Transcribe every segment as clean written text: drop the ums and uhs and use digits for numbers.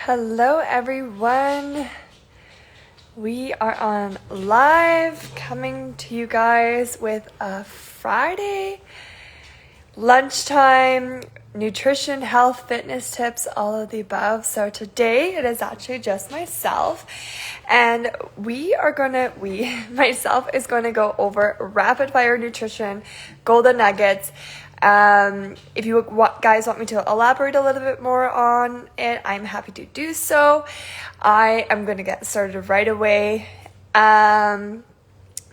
Hello everyone. We are on live coming to you guys with a Friday lunchtime nutrition, health, fitness tips, all of the above. So today it is actually just myself and myself is going to go over rapid fire nutrition, golden nuggets. If you guys want me to elaborate a little bit more on it, I'm happy to do so. I am going to get started right away.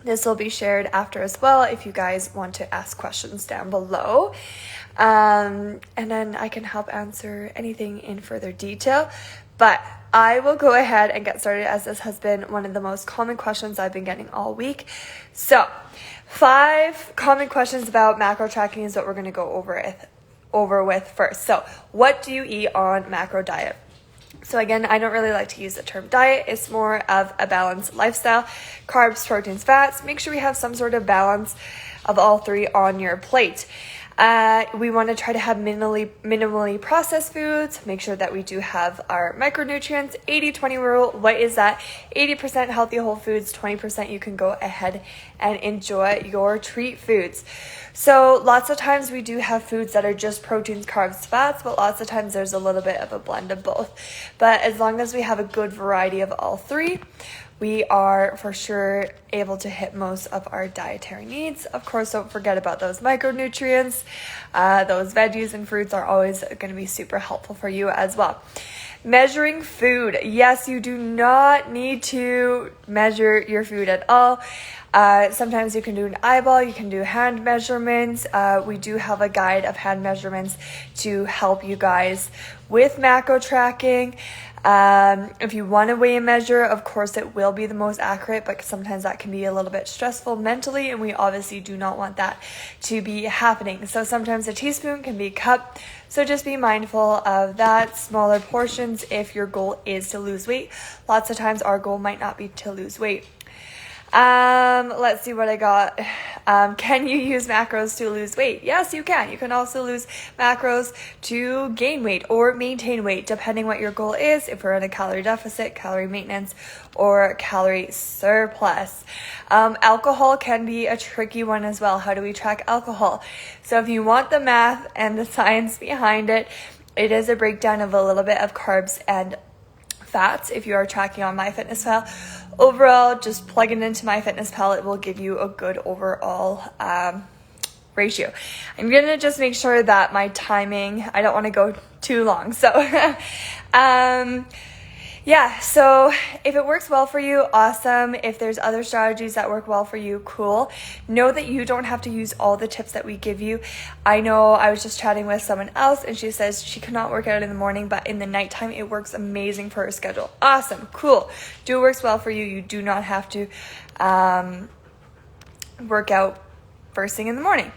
This will be shared after as well if you guys want to ask questions down below. And then I can help answer anything in further detail. But I will go ahead and get started as this has been one of the most common questions I've been getting all week. So 5 common questions about macro tracking is what we're going to go over with first. So what do you eat on macro diet? So again, I don't really like to use the term diet. It's more of a balanced lifestyle. Carbs, proteins, fats. Make sure we have some sort of balance of all 3 on your plate. We want to try to have minimally processed foods. Make sure that we do have our micronutrients. 80-20 rule. What is that? 80% healthy whole foods, 20% you can go ahead and enjoy your treat foods. So lots of times we do have foods that are just proteins, carbs, fats, but lots of times there's a little bit of a blend of both. But as long as we have a good variety of all 3, we are for sure able to hit most of our dietary needs. Of course, don't forget about those micronutrients. Those veggies and fruits are always going to be super helpful for you as well. Measuring food. Yes, you do not need to measure your food at all. Sometimes you can do an eyeball, you can do hand measurements. We do have a guide of hand measurements to help you guys with macro tracking. If you want to weigh and measure, of course it will be the most accurate, but sometimes that can be a little bit stressful mentally, and we obviously do not want that to be happening. So sometimes a teaspoon can be a cup, so just be mindful of that. Smaller portions if your goal is to lose weight. Lots of times our goal might not be to lose weight. Let's see what I got. Can you use macros to lose weight? Yes, you can. You can also use macros to gain weight or maintain weight, depending what your goal is. If we're in a calorie deficit, calorie maintenance, or calorie surplus. Alcohol can be a tricky one as well. How do we track alcohol? So if you want the math and the science behind it, it is a breakdown of a little bit of carbs and fats. If you are tracking on MyFitnessPal, overall, just plug it into MyFitnessPal. It will give you a good overall ratio. I'm going to just make sure that my timing, I don't want to go too long. So, so if it works well for you, awesome. If there's other strategies that work well for you, cool. Know that you don't have to use all the tips that we give you. I know I was just chatting with someone else and she says she cannot work out in the morning, but in the nighttime, it works amazing for her schedule. Awesome. Cool. Do it works well for you. You do not have to work out first thing in the morning.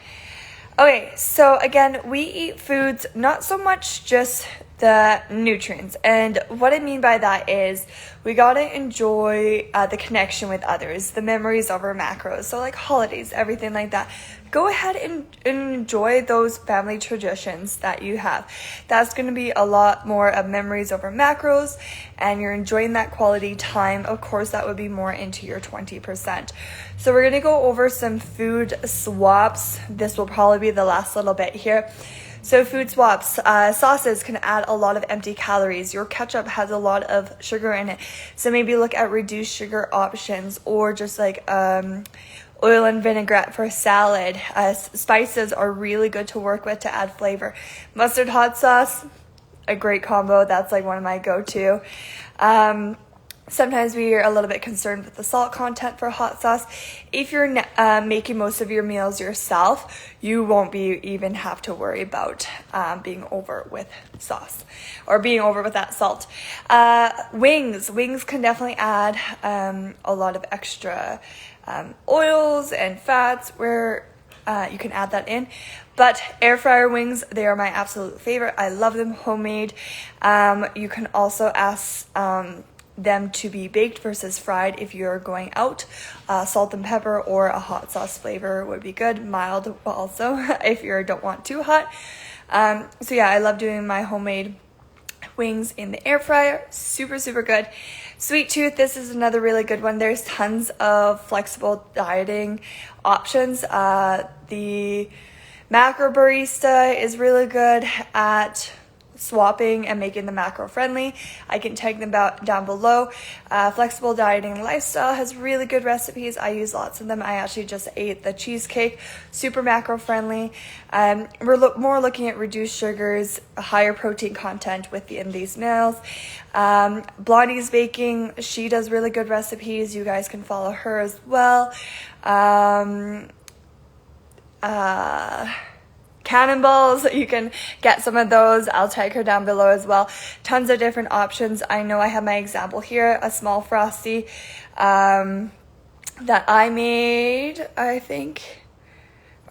Okay, so again, we eat foods, not so much just the nutrients. And what I mean by that is we gotta enjoy the connection with others, the memories of our macros. So like holidays, everything like that. Go ahead and enjoy those family traditions that you have. That's going to be a lot more of memories over macros, and you're enjoying that quality time. Of course, that would be more into your 20%. So we're going to go over some food swaps. This will probably be the last little bit here. So food swaps, sauces can add a lot of empty calories. Your ketchup has a lot of sugar in it. So maybe look at reduced sugar options, or just like oil and vinaigrette for salad. Spices are really good to work with to add flavor. Mustard hot sauce, a great combo. That's like one of my go-to. Sometimes we are a little bit concerned with the salt content for hot sauce. If you're making most of your meals yourself, you won't even have to worry about being over with sauce or being over with that salt. Wings can definitely add a lot of extra oils and fats where you can add that in. But air fryer wings, they are my absolute favorite. I love them homemade. You can also ask them to be baked versus fried if you're going out. Salt and pepper or a hot sauce flavor would be good. Mild also if you don't want too hot. So yeah, I love doing my homemade wings in the air fryer. Super, super good. Sweet Tooth, this is another really good one. There's tons of flexible dieting options. The Macro Barista is really good at swapping and making the macro friendly. I can tag them down below. Flexible Dieting Lifestyle has really good recipes. I use lots of them. I actually just ate the cheesecake, super macro friendly. We're more looking at reduced sugars, higher protein content within these meals. Blondie's Baking, she does really good recipes. You guys can follow her as well. Cannonballs, you can get some of those. I'll tag her down below as well. Tons of different options. I know I have my example here, a small frosty that I made, I think.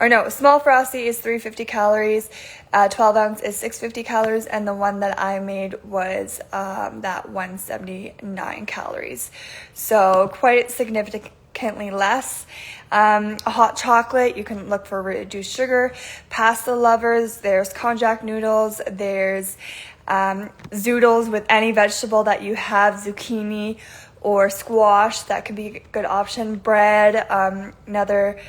Or no, small frosty is 350 calories, 12 ounce is 650 calories, and the one that I made was that 179 calories. So quite significantly less. A hot chocolate, you can look for reduced sugar. Pasta lovers, there's konjac noodles, there's zoodles with any vegetable that you have, zucchini or squash, that could be a good option. Bread, another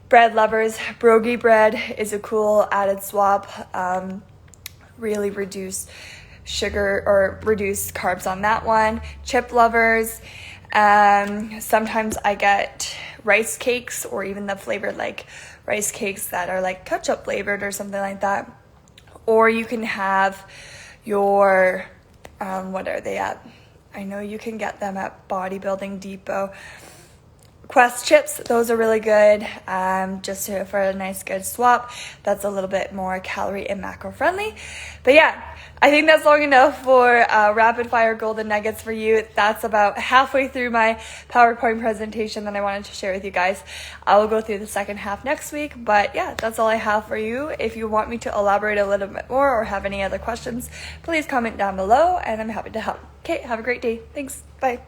bread lovers, brogi bread is a cool added swap. Really reduce sugar or reduce carbs on that one. Chip lovers, sometimes I get rice cakes or even the flavored like rice cakes that are like ketchup flavored or something like that. Or you can have your, what are they at? I know you can get them at Bodybuilding Depot. Quest chips, those are really good, just for a nice good swap. That's a little bit more calorie and macro friendly. But yeah, I think that's long enough for rapid fire golden nuggets for you. That's about halfway through my PowerPoint presentation that I wanted to share with you guys. I will go through the second half next week, but yeah, that's all I have for you. If you want me to elaborate a little bit more or have any other questions, please comment down below and I'm happy to help. Okay, have a great day. Thanks. Bye.